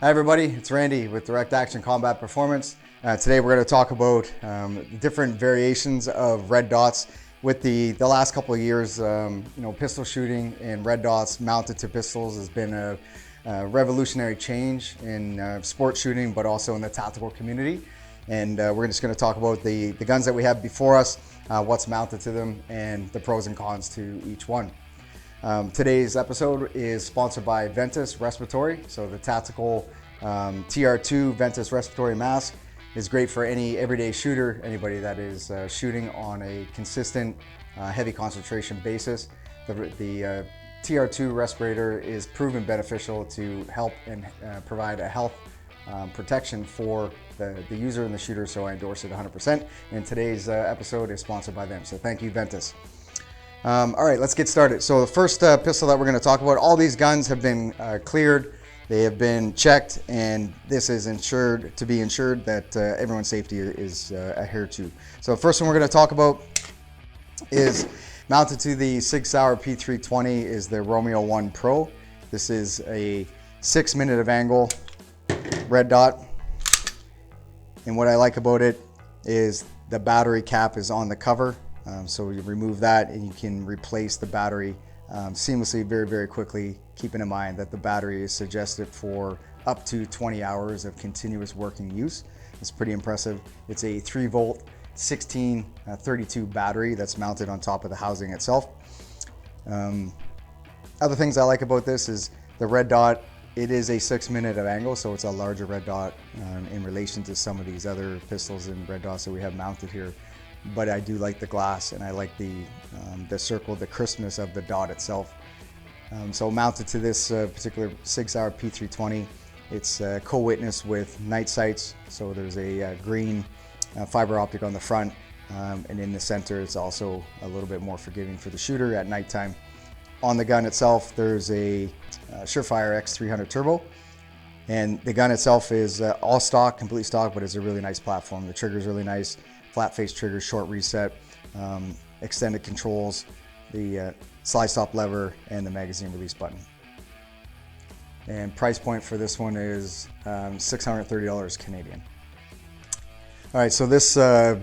Hi everybody, it's Randy with Direct Action Combat Performance. Today we're going to talk about different variations of red dots. With the last couple of years, pistol shooting and red dots mounted to pistols has been a revolutionary change in sport shooting, but also in the tactical community. And we're just going to talk about the guns that we have before us, what's mounted to them, and the pros and cons to each one. Today's episode is sponsored by Ventus Respiratory. So the tactical TR2 Ventus Respiratory mask is great for any everyday shooter, anybody that is shooting on a consistent heavy concentration basis. The TR2 respirator is proven beneficial to help and provide a health protection for the user and the shooter, so I endorse it 100%. And today's episode is sponsored by them, so thank you, Ventus. All right, let's get started. So the first pistol that we're going to talk about, all these guns have been cleared, they have been checked, and this is ensured that everyone's safety is adhered to. So the first one we're going to talk about is mounted to the Sig Sauer P320 is the Romeo 1 Pro. This is a 6-minute of angle red dot, and what I like about it is the battery cap is on the cover. So you remove that and you can replace the battery seamlessly, very, very quickly, keeping in mind that the battery is suggested for up to 20 hours of continuous working use. It's pretty impressive. It's a 3-volt 1632 battery that's mounted on top of the housing itself. Other things I like about this is the red dot. It is a 6-minute of angle, so it's a larger red dot in relation to some of these other pistols and red dots that we have mounted here. But I do like the glass, and I like the circle, the crispness of the dot itself. So mounted to this particular Sig Sauer P320, it's co-witness with night sights. So there's a green fiber optic on the front, and in the center it's also a little bit more forgiving for the shooter at nighttime. On the gun itself, there's a Surefire X300 Turbo, and the gun itself is all stock, complete stock, but it's a really nice platform. The trigger is really nice. Flat face trigger, short reset, extended controls, the slide stop lever, and the magazine release button. And price point for this one is $630 Canadian. All right, so this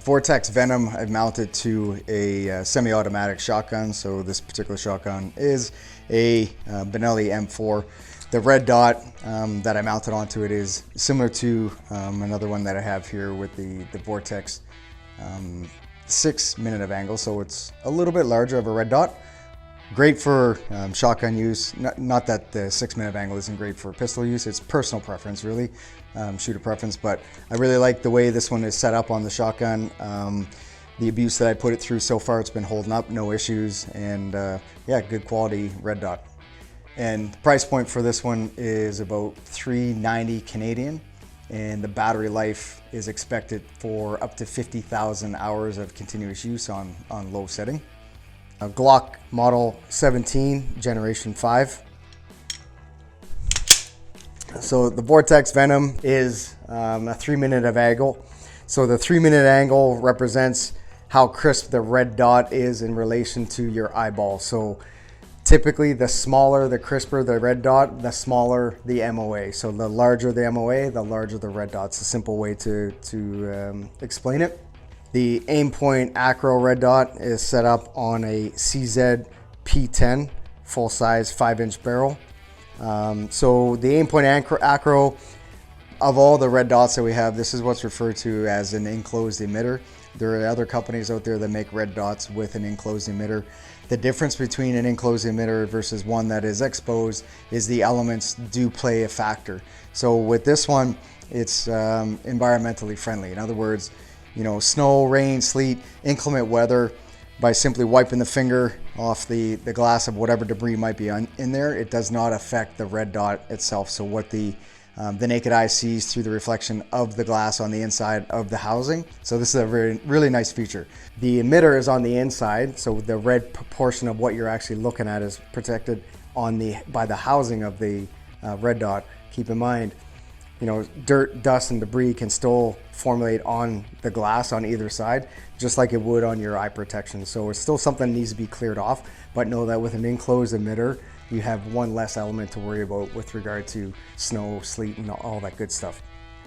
Vortex Venom I've mounted to a semi-automatic shotgun. So this particular shotgun is a Benelli M4. The red dot that I mounted onto it is similar to another one that I have here with the Vortex 6-minute of angle, so it's a little bit larger of a red dot. Great for shotgun use. Not that the 6-minute of angle isn't great for pistol use. It's personal preference, really, shooter preference. But I really like the way this one is set up on the shotgun. The abuse that I put it through so far, it's been holding up, no issues, and yeah, good quality red dot. And the price point for this one is about $390 Canadian. And the battery life is expected for up to 50,000 hours of continuous use on low setting. A Glock Model 17 Generation 5. So the Vortex Venom is a 3-minute of angle. So the 3-minute angle represents how crisp the red dot is in relation to your eyeball. So typically, the smaller, the crisper the red dot, the smaller the MOA. So the larger the MOA, the larger the red dot. It's a simple way to explain it. The Aimpoint Acro red dot is set up on a CZ P10 full-size 5-inch barrel. So the Aimpoint Acro, of all the red dots that we have, this is what's referred to as an enclosed emitter. There are other companies out there that make red dots with an enclosed emitter. The difference between an enclosed emitter versus one that is exposed is the elements do play a factor. So with this one, it's environmentally friendly. In other words, snow, rain, sleet, inclement weather, by simply wiping the finger off the glass of whatever debris might be in there, it does not affect the red dot itself. So what the naked eye sees through the reflection of the glass on the inside of the housing. So this is a really nice feature. The emitter is on the inside, so the red portion of what you're actually looking at is protected by the housing of the red dot. Keep in mind, dirt, dust, and debris can still formulate on the glass on either side, just like it would on your eye protection. So it's still something that needs to be cleared off, but know that with an enclosed emitter, you have one less element to worry about with regard to snow, sleet, and all that good stuff.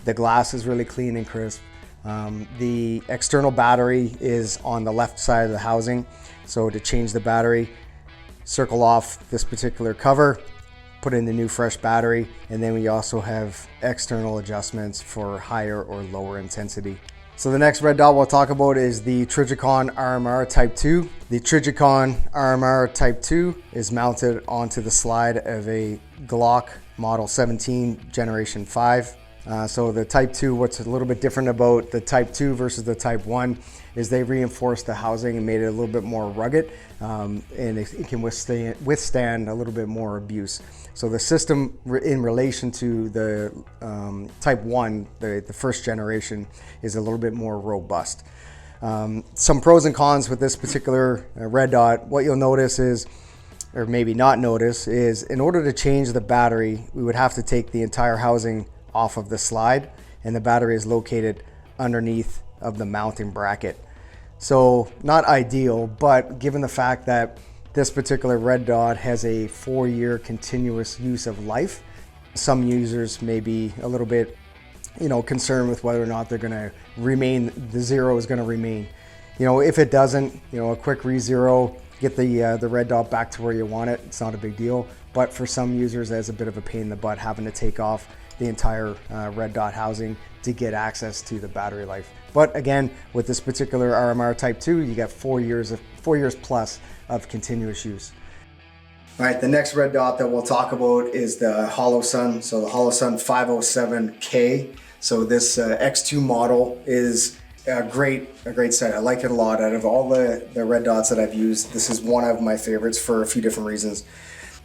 The glass is really clean and crisp. The external battery is on the left side of the housing. So to change the battery, circle off this particular cover, put in the new fresh battery, and then we also have external adjustments for higher or lower intensity. So the next red dot we'll talk about is the Trijicon RMR Type 2. The Trijicon RMR Type 2 is mounted onto the slide of a Glock Model 17 Generation 5. So the Type 2, what's a little bit different about the Type 2 versus the Type 1 is they reinforced the housing and made it a little bit more rugged, and it can withstand a little bit more abuse. So the system in relation to the Type 1, the first generation, is a little bit more robust. Some pros and cons with this particular red dot. What you'll notice is, or maybe not notice, is in order to change the battery, we would have to take the entire housing off of the slide, and the battery is located underneath of the mounting bracket. So not ideal, but given the fact that this particular red dot has a 4-year continuous use of life, some users may be a little bit concerned with whether or not they're going to remain, the zero is going to remain. If it doesn't, a quick re-zero, get the red dot back to where you want it. It's not a big deal, but for some users, that's a bit of a pain in the butt having to take off the entire red dot housing to get access to the battery life. But again, with this particular RMR Type 2, you got 4 years plus of continuous use. All right, the next red dot that we'll talk about is the Holosun. So the Holosun 507K. So this X2 model is a great set. I like it a lot. Out of all the red dots that I've used, this is one of my favorites for a few different reasons.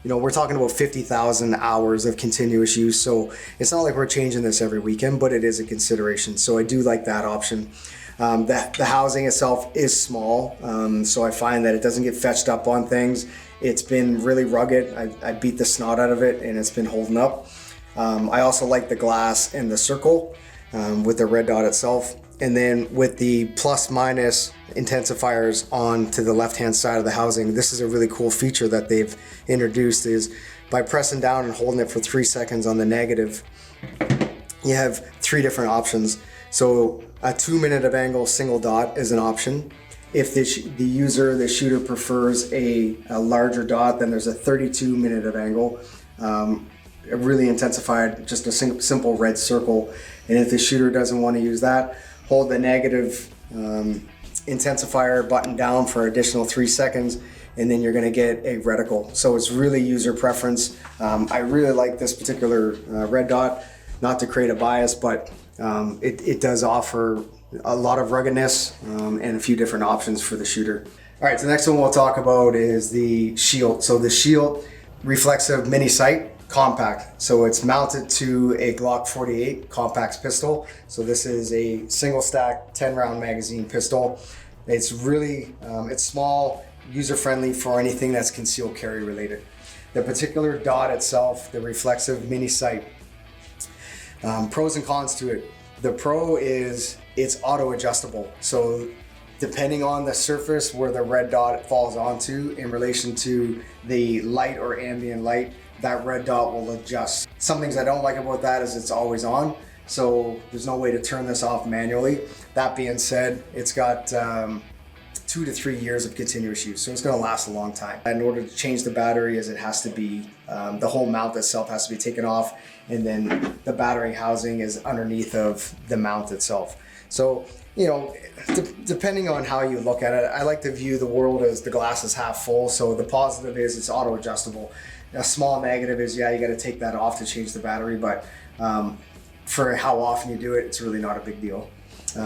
We're talking about 50,000 hours of continuous use, so it's not like we're changing this every weekend, but it is a consideration. So I do like that option. The housing itself is small, so I find that it doesn't get fetched up on things. It's been really rugged. I beat the snot out of it, and it's been holding up. I also like the glass and the circle with the red dot itself. And then with the plus minus intensifiers on to the left hand side of the housing, this is a really cool feature that they've introduced, is by pressing down and holding it for 3 seconds on the negative, you have 3 different options. So a 2-minute of angle single dot is an option. If the shooter prefers a larger dot, then there's a 32-minute of angle, really intensified, just a simple red circle. And if the shooter doesn't want to use that, hold the negative intensifier button down for additional 3 seconds, and then you're going to get a reticle. So it's really user preference. I really like this particular red dot, not to create a bias, but it does offer a lot of ruggedness and a few different options for the shooter. All right, so the next one we'll talk about is the shield. So the shield, reflexive mini sight, compact. So it's mounted to a Glock 48 compact pistol. So this is a single stack 10-round magazine pistol. It's really, it's small, user-friendly for anything that's concealed carry related. The particular dot itself, the reflexive mini sight, pros and cons to it. The pro is it's auto adjustable. So depending on the surface where the red dot falls onto in relation to the light or ambient light, that red dot will adjust. Some things I don't like about that is it's always on, so there's no way to turn this off manually. That being said, it's got 2 to 3 years of continuous use, so it's going to last a long time. In order to change the battery, it has to be, the whole mount itself has to be taken off, and then the battery housing is underneath of the mount itself. So, depending on how you look at it, I like to view the world as the glass is half full. So the positive is it's auto adjustable. A small negative is, yeah, you got to take that off to change the battery, but for how often you do it, it's really not a big deal.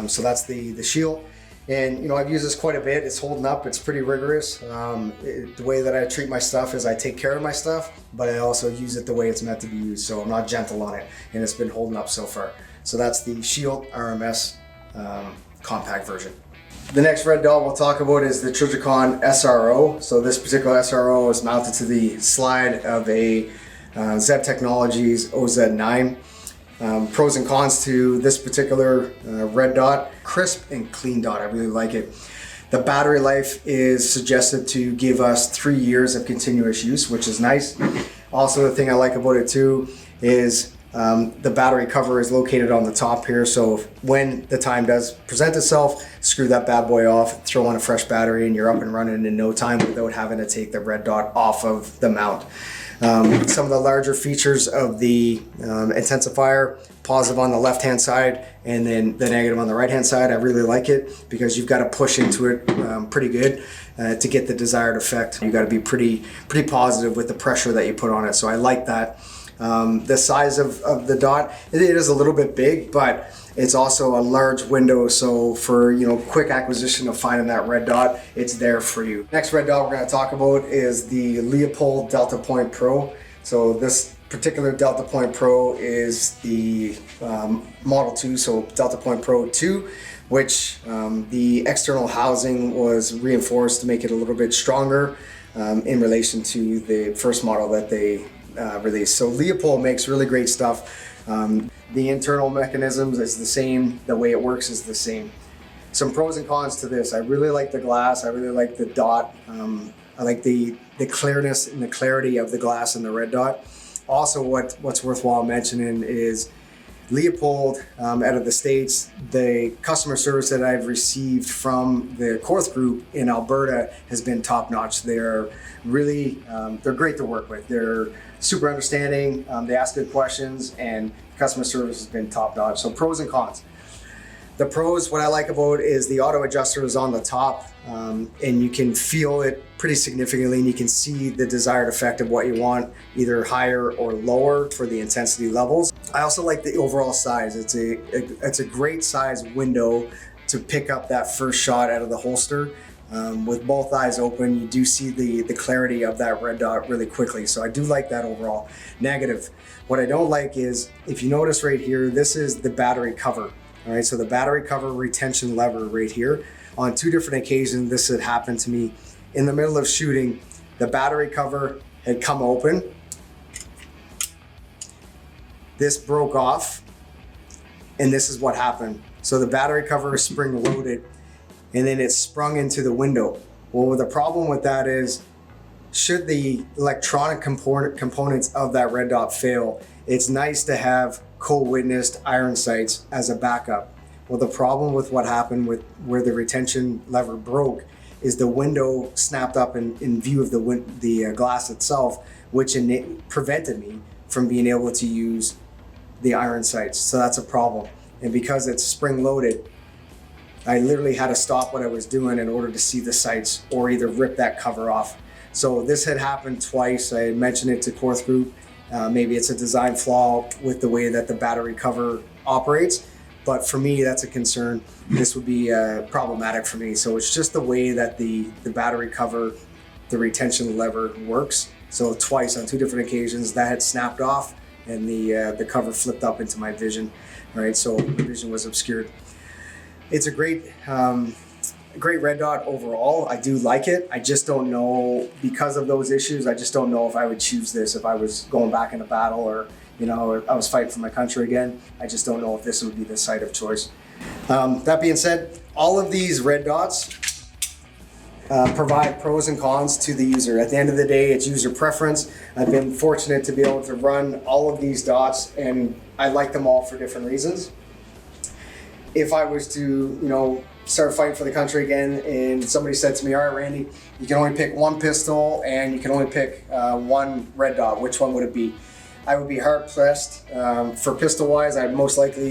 So that's the shield. And I've used this quite a bit. It's holding up. It's pretty rigorous. The way that I treat my stuff is I take care of my stuff, but I also use it the way it's meant to be used. So I'm not gentle on it, and it's been holding up so far. So that's the Shield RMS compact version. The next red dot we'll talk about is the Trijicon SRO. So this particular SRO is mounted to the slide of a Zeb Technologies OZ9. Pros and cons to this particular red dot: crisp and clean dot. I really like it. The battery life is suggested to give us 3 years of continuous use, which is nice. Also, the thing I like about it too is the battery cover is located on the top here, so when the time does present itself, screw that bad boy off, throw on a fresh battery, and you're up and running in no time without having to take the red dot off of the mount. Some of the larger features of the intensifier: positive on the left hand side and then the negative on the right hand side. I really like it because you've got to push into it pretty good to get the desired effect. You got to be pretty positive with the pressure that you put on it, so I like that. The size of the dot, it is a little bit big, but it's also a large window, so for quick acquisition of finding that red dot, it's there for you. Next red dot we're going to talk about is the Leupold Deltapoint Pro. So this particular Deltapoint Pro is the Model 2, so Deltapoint Pro 2, which the external housing was reinforced to make it a little bit stronger in relation to the first model that they released. So Leupold makes really great stuff. The internal mechanisms is the same, the way it works is the same. Some pros and cons to this: I really like the glass, I really like the dot, I like the clearness and the clarity of the glass in the red dot. Also, what's worthwhile mentioning is Leupold out of the States, the customer service that I've received from the Korth group in Alberta has been top notch. They're really, they're great to work with. They're super understanding, they ask good questions, and customer service has been top notch. So pros and cons. The pros, what I like about is the auto adjuster is on the top, and you can feel it pretty significantly, and you can see the desired effect of what you want, either higher or lower for the intensity levels. I also like the overall size. It's a great size window to pick up that first shot out of the holster. With both eyes open, you do see the clarity of that red dot really quickly. So I do like that overall. Negative. What I don't like is, if you notice right here, this is the battery cover. All right, so the battery cover retention lever right here. On 2 different occasions, this had happened to me. In the middle of shooting, the battery cover had come open. This broke off, and this is what happened. So the battery cover is spring loaded, and then it sprung into the window. Well, the problem with that is, should the electronic components of that red dot fail, it's nice to have co-witnessed iron sights as a backup. Well, the problem with what happened with where the retention lever broke is the window snapped up in view of the glass itself, which prevented me from being able to use the iron sights. So that's a problem. And because it's spring loaded, I literally had to stop what I was doing in order to see the sights or either rip that cover off. So this had happened twice. I had mentioned it to Korth Group. Maybe it's a design flaw with the way that the battery cover operates, but for me, that's a concern. This would be problematic for me. So it's just the way that the battery cover, the retention lever works. So twice on 2 different occasions that had snapped off, and the cover flipped up into my vision. All right, so the vision was obscured. It's a great red dot overall. I do like it. I just don't know, because of those issues, I just don't know if I would choose this if I was going back in a battle, or I was fighting for my country again. I just don't know if this would be the sight of choice. That being said, all of these red dots provide pros and cons to the user. At the end of the day, it's user preference. I've been fortunate to be able to run all of these dots, and I like them all for different reasons. If I was to, start fighting for the country again, and somebody said to me, all right, Randy, you can only pick 1 pistol and you can only pick 1 red dot, which one would it be? I would be hard pressed. For pistol wise, I'd most likely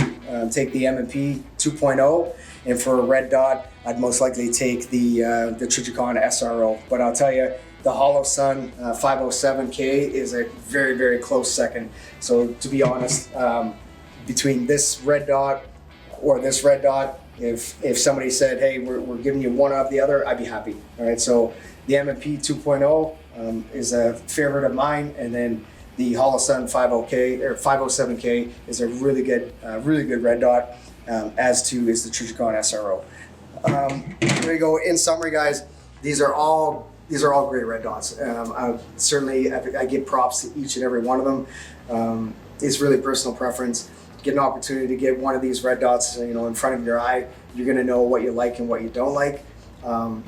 take the M&P 2.0, and for a red dot, I'd most likely take the Trijicon SRO. But I'll tell you, the Holosun 507K is a very, very close second. So to be honest, between this red dot or this red dot, if somebody said, hey, we're giving you one of the other, I'd be happy. All right, so the M&P 2.0 is a favorite of mine, and then the Holosun 507K is a really good red dot, as too is the Trijicon SRO. There you go. In summary, guys, these are all great red dots. I give props to each and every one of them. It's really personal preference. get an opportunity to get one of these red dots, in front of your eye, you're going to know what you like and what you don't like.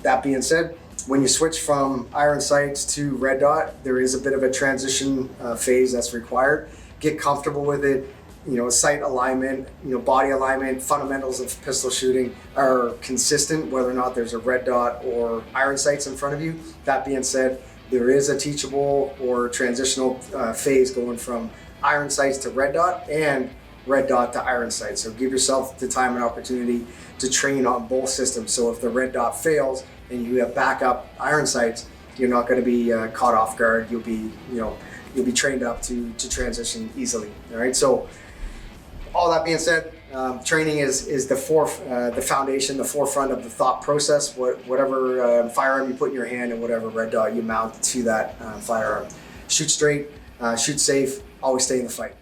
That being said, when you switch from iron sights to red dot, there is a bit of a transition phase that's required. Get comfortable with it. Sight alignment, body alignment, fundamentals of pistol shooting are consistent whether or not there's a red dot or iron sights in front of you. That being said, there is a teachable or transitional phase going from iron sights to red dot and red dot to iron sights. So give yourself the time and opportunity to train on both systems. So if the red dot fails and you have backup iron sights, you're not going to be caught off guard. You'll be trained up to transition easily. All right. So all that being said, training is the foundation, the forefront of the thought process. Whatever firearm you put in your hand and whatever red dot you mount to that firearm. Shoot straight, shoot safe, always stay in the fight.